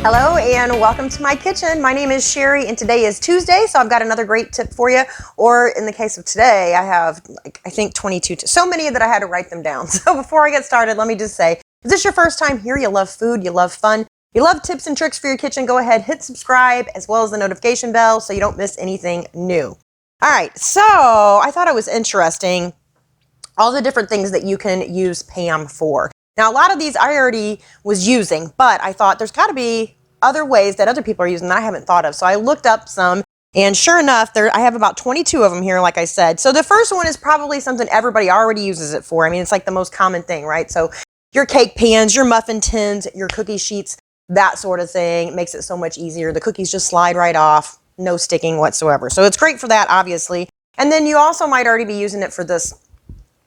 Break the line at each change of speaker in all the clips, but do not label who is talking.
Hello and welcome to my kitchen. My name is Cheri and today is Tuesday, so I've got another great tip for you. Or in the case of today, I have I think 22, so many that I had to write them down. So before I get started, let me just say, is this your first time here? You love food, you love fun, you love tips and tricks for your kitchen, go ahead, hit subscribe as well as the notification bell so you don't miss anything new. All right, so I thought it was interesting, all the different things that you can use Pam for. Now, a lot of these I already was using, but I thought there's got to be other ways that other people are using that I haven't thought of. So I looked up some, and sure enough, I have about 22 of them here, like I said. So the first one is probably something everybody already uses it for. I mean, it's like the most common thing, right? So your cake pans, your muffin tins, your cookie sheets, that sort of thing makes it so much easier. The cookies just slide right off, no sticking whatsoever. So it's great for that, obviously. And then you also might already be using it for this,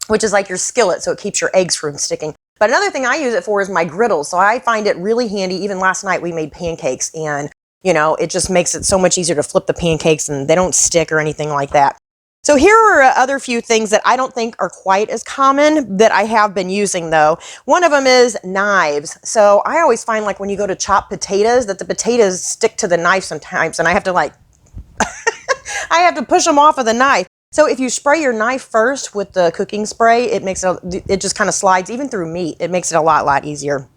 which is like your skillet, so it keeps your eggs from sticking. But another thing I use it for is my griddles. So I find it really handy. Even last night we made pancakes and, you know, it just makes it so much easier to flip the pancakes and they don't stick or anything like that. So here are other few things that I don't think are quite as common that I have been using though. One of them is knives. So I always find like when you go to chop potatoes that the potatoes stick to the knife sometimes and I have to like, I have to push them off of the knife. So if you spray your knife first with the cooking spray, it makes it just kind of slides even through meat. It makes it a lot easier.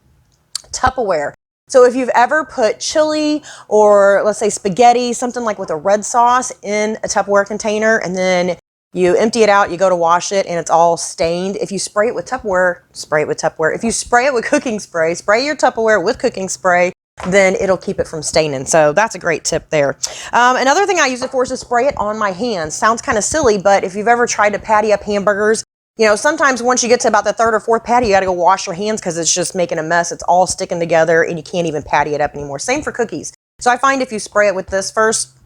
Tupperware. So if you've ever put chili or let's say spaghetti, something like with a red sauce in a Tupperware container and then you empty it out, you go to wash it and it's all stained. If you spray it with Tupperware, spray it with Tupperware. If you spray it with cooking spray, spray your Tupperware with cooking spray, then it'll keep it from staining. So that's a great tip there. Another thing I use it for is to spray it on my hands. Sounds kind of silly, but if you've ever tried to patty up hamburgers, you know, sometimes once you get to about the third or fourth patty, you got to go wash your hands because it's just making a mess. It's all sticking together and you can't even patty it up anymore. Same for cookies. So I find if you spray it with this first,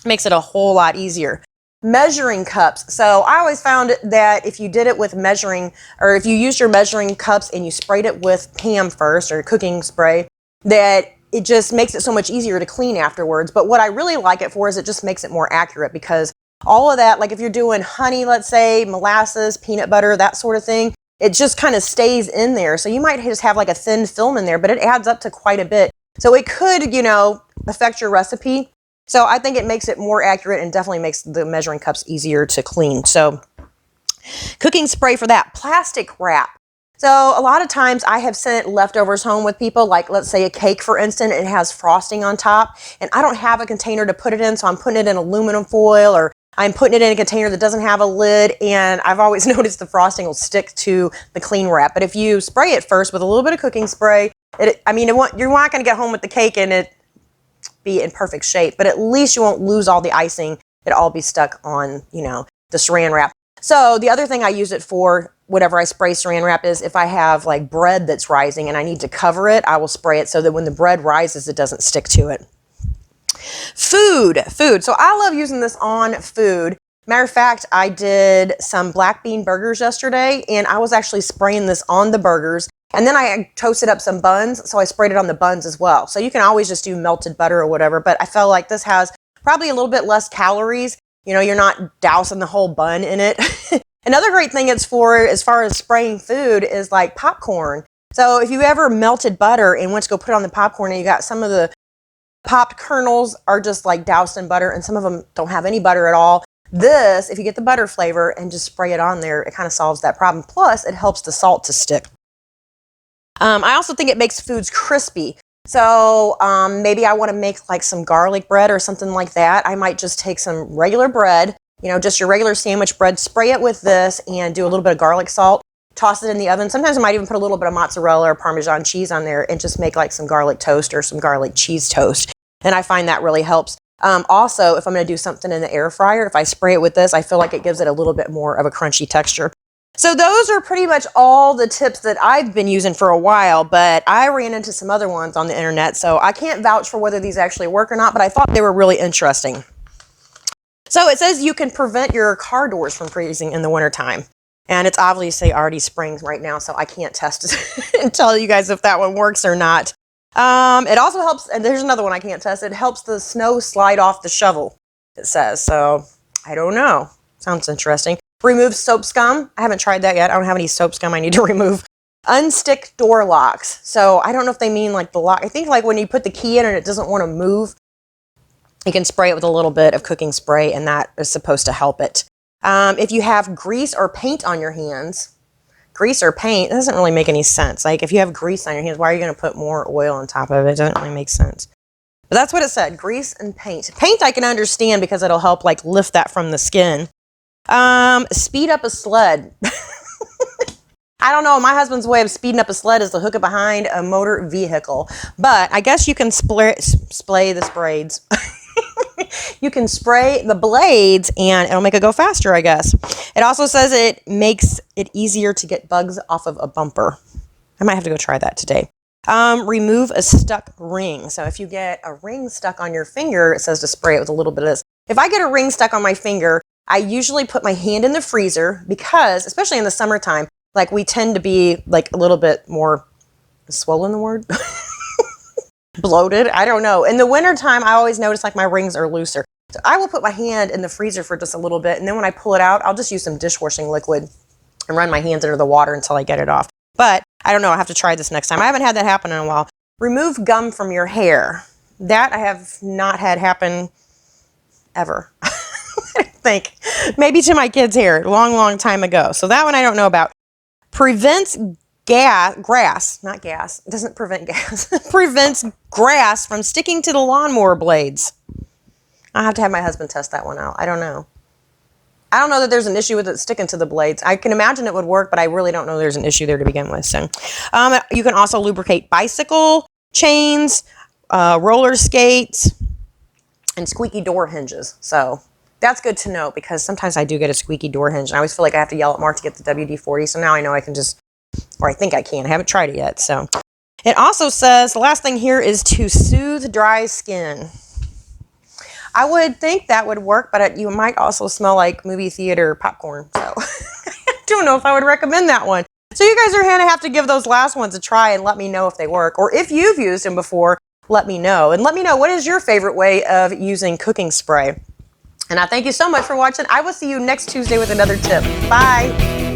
it makes it a whole lot easier. Measuring cups. So I always found that if you did it with measuring, or if you used your measuring cups and you sprayed it with Pam first or cooking spray, that it just makes it so much easier to clean afterwards. But what I really like it for is it just makes it more accurate because all of that, like if you're doing honey, let's say, molasses, peanut butter, that sort of thing, it just kind of stays in there. So you might just have like a thin film in there, but it adds up to quite a bit. So it could, you know, affect your recipe. So I think it makes it more accurate and definitely makes the measuring cups easier to clean. So cooking spray for that. Plastic wrap. So a lot of times I have sent leftovers home with people, like let's say a cake, for instance, it has frosting on top and I don't have a container to put it in. So I'm putting it in aluminum foil or I'm putting it in a container that doesn't have a lid. And I've always noticed the frosting will stick to the clean wrap. But if you spray it first with a little bit of cooking spray, you're not going to get home with the cake and it be in perfect shape, but at least you won't lose all the icing. It'll all be stuck on, you know, the saran wrap. So the other thing I use it for, whatever I spray saran wrap is if I have like bread that's rising and I need to cover it, I will spray it so that when the bread rises, it doesn't stick to it. Food. So I love using this on food. Matter of fact, I did some black bean burgers yesterday and I was actually spraying this on the burgers and then I toasted up some buns. So I sprayed it on the buns as well. So you can always just do melted butter or whatever, but I felt like this has probably a little bit less calories. You know, you're not dousing the whole bun in it. Another great thing it's for as far as spraying food is like popcorn. So if you ever melted butter and went to go put it on the popcorn and you got some of the popped kernels are just like doused in butter and some of them don't have any butter at all. This, if you get the butter flavor and just spray it on there, it kind of solves that problem. Plus, it helps the salt to stick. I also think it makes foods crispy. So maybe I want to make like some garlic bread or something like that. I might just take some regular bread, you know, just your regular sandwich bread, spray it with this and do a little bit of garlic salt, toss it in the oven. Sometimes I might even put a little bit of mozzarella or Parmesan cheese on there and just make like some garlic toast or some garlic cheese toast. And I find that really helps. Also, if I'm going to do something in the air fryer, if I spray it with this, I feel like it gives it a little bit more of a crunchy texture. So those are pretty much all the tips that I've been using for a while, but I ran into some other ones on the internet, so I can't vouch for whether these actually work or not, but I thought they were really interesting. So it says you can prevent your car doors from freezing in the wintertime. And it's obviously already spring right now, so I can't test it and tell you guys if that one works or not. It also helps, and there's another one I can't test, it helps the snow slide off the shovel, it says. So I don't know. Sounds interesting. Remove soap scum. I haven't tried that yet. I don't have any soap scum I need to remove. unstick door locks. So I don't know if they mean like the lock. I think like when you put the key in and it doesn't want to move, you can spray it with a little bit of cooking spray, and that is supposed to help it. If you have grease or paint on your hands, grease or paint, it doesn't really make any sense. Like if you have grease on your hands, why are you going to put more oil on top of it? It doesn't really make sense. But that's what it said, grease and paint. Paint I can understand because it'll help like lift that from the skin. Speed up a sled. I don't know, my husband's way of speeding up a sled is to hook it behind a motor vehicle. But I guess you can spray the sprays. You can spray the blades and it'll make it go faster, I guess. It also says it makes it easier to get bugs off of a bumper. I might have to go try that today. Remove a stuck ring. So if you get a ring stuck on your finger, it says to spray it with a little bit of this. If I get a ring stuck on my finger, I usually put my hand in the freezer because, especially in the summertime, like we tend to be like a little bit more, swollen the word? Bloated? I don't know. In the wintertime, I always notice like my rings are looser. So I will put my hand in the freezer for just a little bit, and then when I pull it out, I'll just use some dishwashing liquid and run my hands under the water until I get it off. But I don't know, I have to try this next time. I haven't had that happen in a while. Remove gum from your hair. That I have not had happen ever. I think. Maybe to my kids' hair a long, long time ago. So that one I don't know about. Prevents grass, not gas. It doesn't prevent gas. Prevents grass from sticking to the lawnmower blades. I'll have to have my husband test that one out. I don't know. I don't know that there's an issue with it sticking to the blades. I can imagine it would work, but I really don't know there's an issue there to begin with. So, you can also lubricate bicycle chains, roller skates, and squeaky door hinges. So that's good to know because sometimes I do get a squeaky door hinge and I always feel like I have to yell at Mark to get the WD-40. So now I know I can just, or I think I can. I haven't tried it yet. So it also says the last thing here is to soothe dry skin. I would think that would work, but you might also smell like movie theater popcorn. So I don't know if I would recommend that one. So you guys are going to have to give those last ones a try and let me know if they work. Or if you've used them before, let me know. And let me know what is your favorite way of using cooking spray. And I thank you so much for watching. I will see you next Tuesday with another tip. Bye.